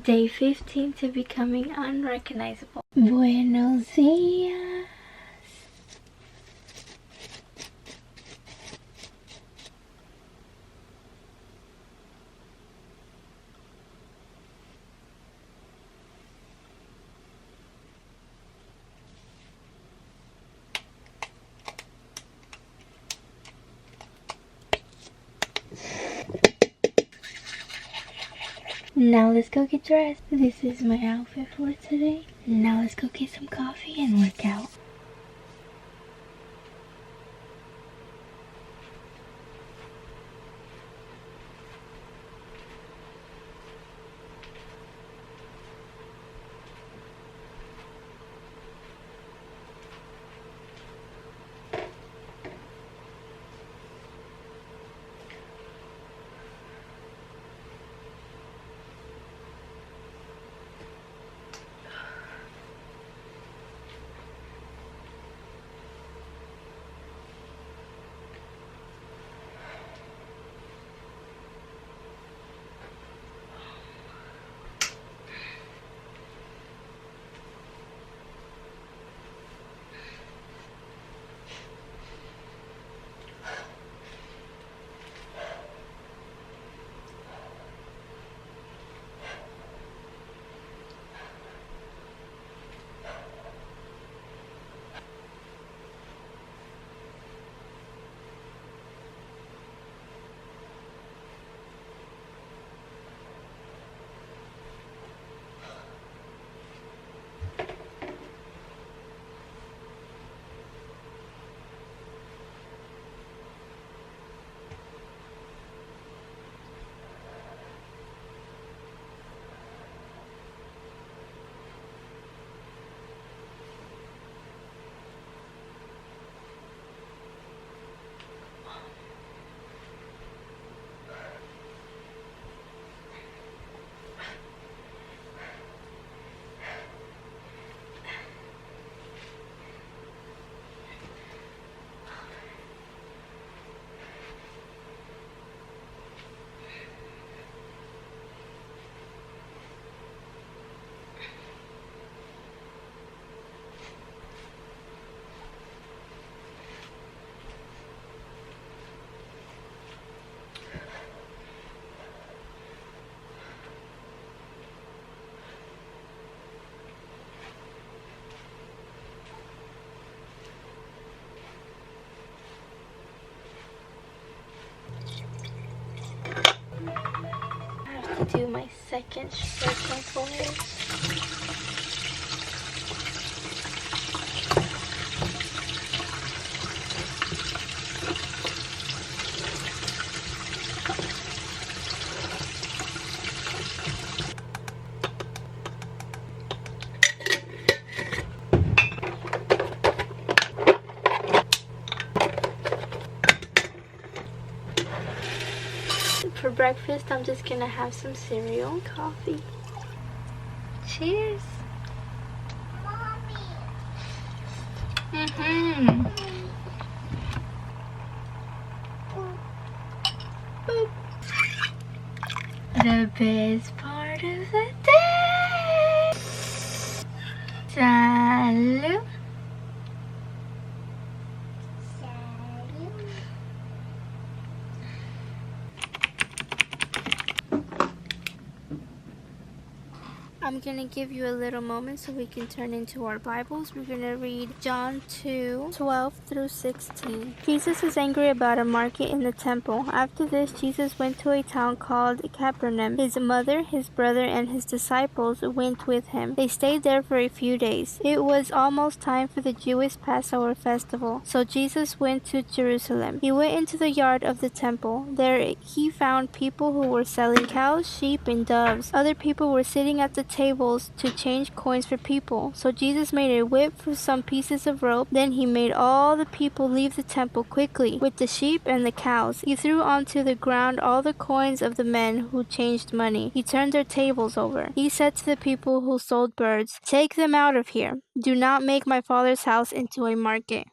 Day 15 to becoming unrecognizable. Buenos dias. Now let's go get dressed. This is my outfit for today. Now let's go get some coffee and work out. I have to do my second stretch component. For breakfast, I'm just gonna have some cereal and coffee. Cheers! The best part of the day! Salud! I'm gonna give you a little moment so we can turn into our Bibles. We're gonna read John 2:12 through 16. Jesus is angry about a market in the temple. After this, Jesus went to a town called Capernaum. His mother, his brother, and his disciples went with him. They stayed there for a few days. It was almost time for the Jewish Passover festival, so Jesus went to Jerusalem. He went into the yard of the temple. There he found people who were selling cows, sheep, and doves. Other people were sitting at the tables to change coins for people. So Jesus made a whip for some pieces of rope. Then he made all the people leave the temple quickly with the sheep and the cows. He threw onto the ground all the coins of the men who changed money. He turned their tables over. He said to the people who sold birds, "Take them out of here. Do not make my Father's house into a market."